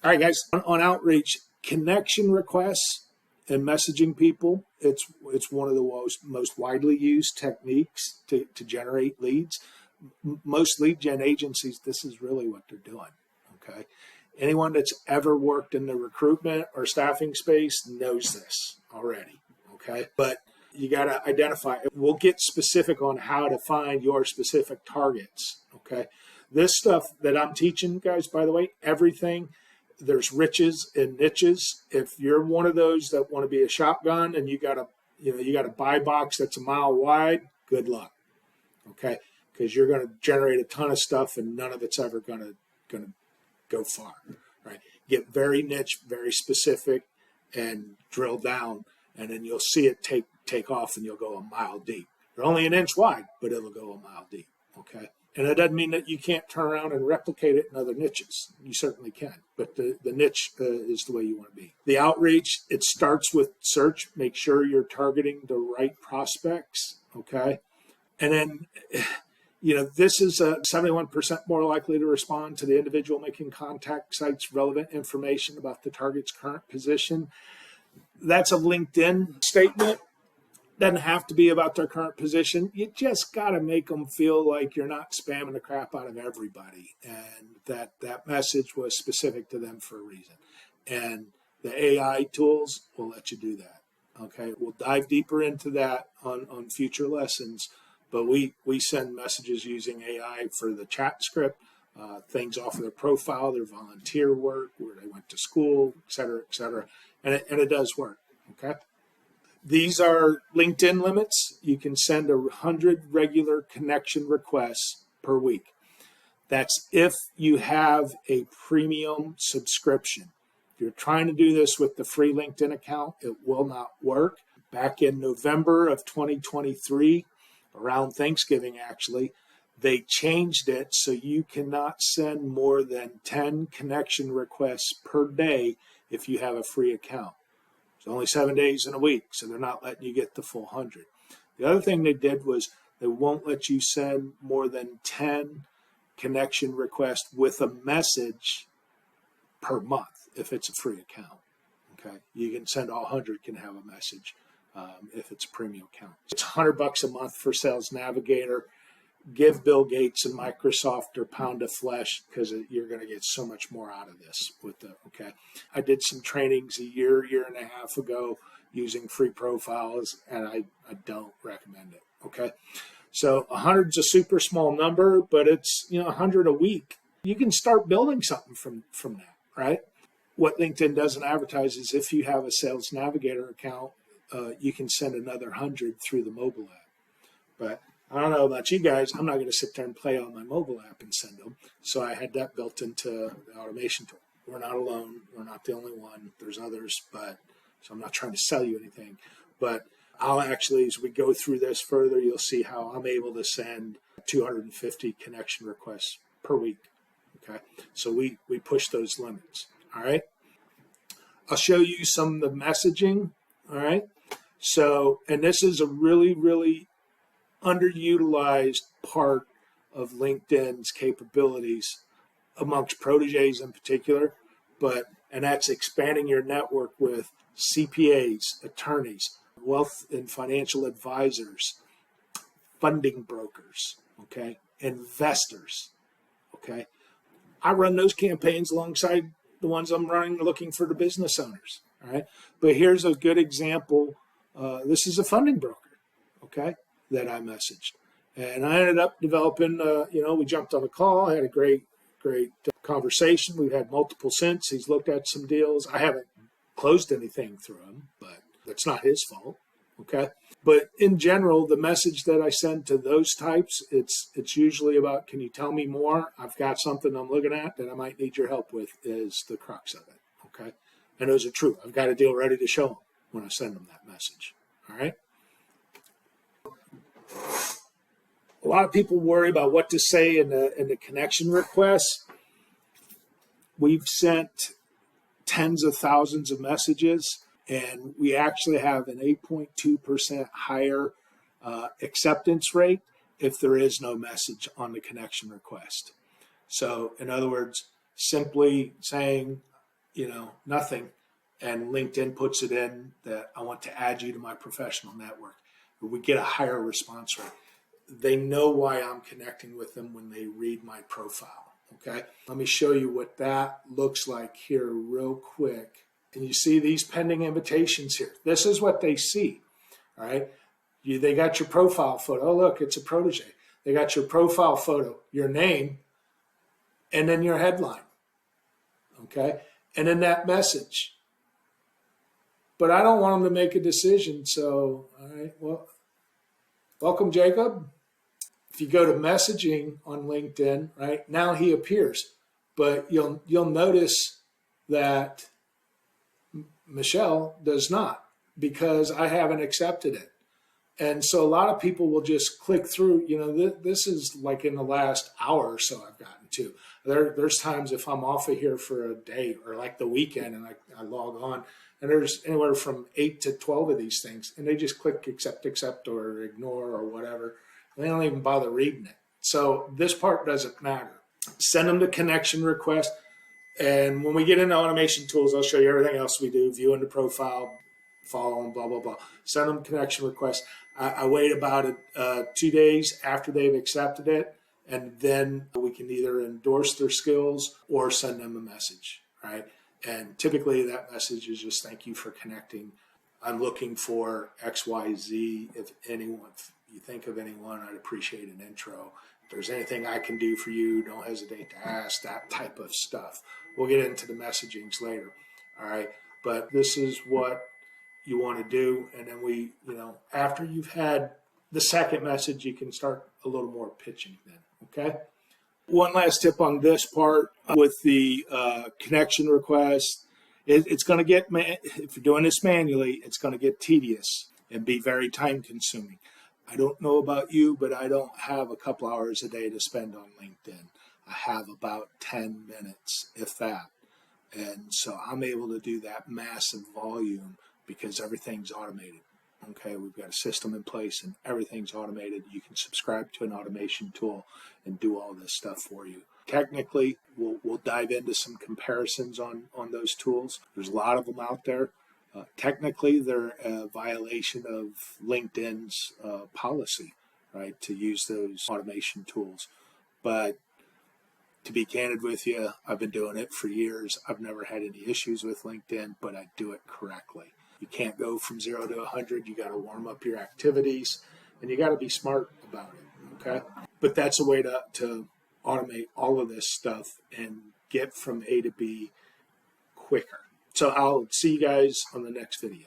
All right, guys, on outreach, connection requests and messaging people, it's one of the most widely used techniques to generate leads. Most lead gen agencies, this is really what they're doing, okay? Anyone that's ever worked in the recruitment or staffing space knows this already, okay? But you got to identify. We'll get specific on how to find your specific targets, okay? This stuff that I'm teaching, guys, by the way, everything, there's riches and niches. If you're one of those that want to be a shotgun and you got a buy box that's a mile wide, good luck, okay? Because you're going to generate a ton of stuff and none of it's ever going to go far, right? Get very niche, very specific, and drill down, and then you'll see it take off and you'll go a mile deep. You're only an inch wide, but it'll go a mile deep, okay? And that doesn't mean that you can't turn around and replicate it in other niches. You certainly can, but the niche is the way you want to be. The outreach, it starts with search. Make sure you're targeting the right prospects, okay? And then, this is 71% more likely to respond to the individual making contact cites relevant information about the target's current position. That's a LinkedIn statement. Doesn't have to be about their current position. You just got to make them feel like you're not spamming the crap out of everybody, and that message was specific to them for a reason. And the AI tools will let you do that. Okay, we'll dive deeper into that on future lessons, but we send messages using AI for the chat script, things off of their profile, their volunteer work, where they went to school, et cetera, and it does work. Okay. These are LinkedIn limits. You can send 100 regular connection requests per week. That's if you have a premium subscription. If you're trying to do this with the free LinkedIn account, it will not work. Back in November of 2023, around Thanksgiving actually, they changed it so you cannot send more than 10 connection requests per day if you have a free account. Only 7 days in a week, so they're not letting you get the full 100. The other thing they did was they won't let you send more than 10 connection requests with a message per month if it's a free account. Okay, you can send all 100 can have a message if it's a premium account. It's $100 a month for Sales Navigator. Give Bill Gates and Microsoft their pound of flesh because you're going to get so much more out of this okay. I did some trainings a year and a half ago using free profiles, and I don't recommend it. Okay. So 100 is a super small number, but it's 100 a week. You can start building something from that, right? What LinkedIn doesn't advertise is if you have a Sales Navigator account, you can send another 100 through the mobile app. But I don't know about you guys. I'm not going to sit there and play on my mobile app and send them. So I had that built into the automation tool. We're not alone. We're not the only one. There's others, so I'm not trying to sell you anything. But I'll actually, as we go through this further, you'll see how I'm able to send 250 connection requests per week. Okay, so we push those limits. All right. I'll show you some of the messaging. All right. So, and this is a really, really underutilized part of LinkedIn's capabilities amongst proteges in particular, and that's expanding your network with CPAs, attorneys, wealth and financial advisors, funding brokers, okay, investors, okay. I run those campaigns alongside the ones I'm running looking for the business owners, all right. But here's a good example. This is a funding broker, okay, that I messaged. And I ended up developing, we jumped on a call, had a great conversation. We've had multiple since. He's looked at some deals. I haven't closed anything through him, but that's not his fault, okay? But in general, the message that I send to those types, it's usually about, can you tell me more? I've got something I'm looking at that I might need your help with is the crux of it, okay? And those are true. I've got a deal ready to show them when I send them that message, all right? A lot of people worry about what to say in the connection requests. We've sent tens of thousands of messages, and we actually have an 8.2% higher acceptance rate if there is no message on the connection request. So in other words, simply saying, nothing. And LinkedIn puts it in that I want to add you to my professional network. We get a higher response rate. They know why I'm connecting with them when they read my profile. Okay. Let me show you what that looks like here real quick. And you see these pending invitations here. This is what they see. All right. They got your profile photo. Oh, look, it's a protege. They got your profile photo, your name, and then your headline. Okay. And then that message. But I don't want them to make a decision. So, all right, well, welcome, Jacob. If you go to messaging on LinkedIn, right, now he appears. But you'll notice that Michelle does not, because I haven't accepted it. And so a lot of people will just click through. This is like in the last hour or so I've gotten to. There's times if I'm off of here for a day or like the weekend and I log on, and there's anywhere from 8 to 12 of these things, and they just click accept, or ignore, or whatever. And they don't even bother reading it. So this part doesn't matter. Send them the connection request. And when we get into automation tools, I'll show you everything else we do, viewing the profile, following, blah, blah, blah. Send them connection requests. I wait about 2 days after they've accepted it, and then we can either endorse their skills or send them a message, right? And typically that message is just thank you for connecting. I'm looking for XYZ. If you think of anyone, I'd appreciate an intro. If there's anything I can do for you, don't hesitate to ask, that type of stuff. We'll get into the messagings later, all right? But this is what you want to do. And then after you've had the second message, you can start a little more pitching then, okay? One last tip on this part with the connection request. It's going to get, if you're doing this manually, it's going to get tedious and be very time consuming. I don't know about you, but I don't have a couple hours a day to spend on LinkedIn. I have about 10 minutes, if that. And so I'm able to do that massive volume because everything's automated. Okay, we've got a system in place and everything's automated. You can subscribe to an automation tool and do all this stuff for you. Technically, we'll dive into some comparisons on those tools. There's a lot of them out there. Technically, they're a violation of LinkedIn's policy, right, to use those automation tools. But to be candid with you, I've been doing it for years. I've never had any issues with LinkedIn, but I do it correctly. You can't go from 0 to 100. You got to warm up your activities, and you got to be smart about it, okay? But that's a way to automate all of this stuff and get from A to B quicker. So I'll see you guys on the next video.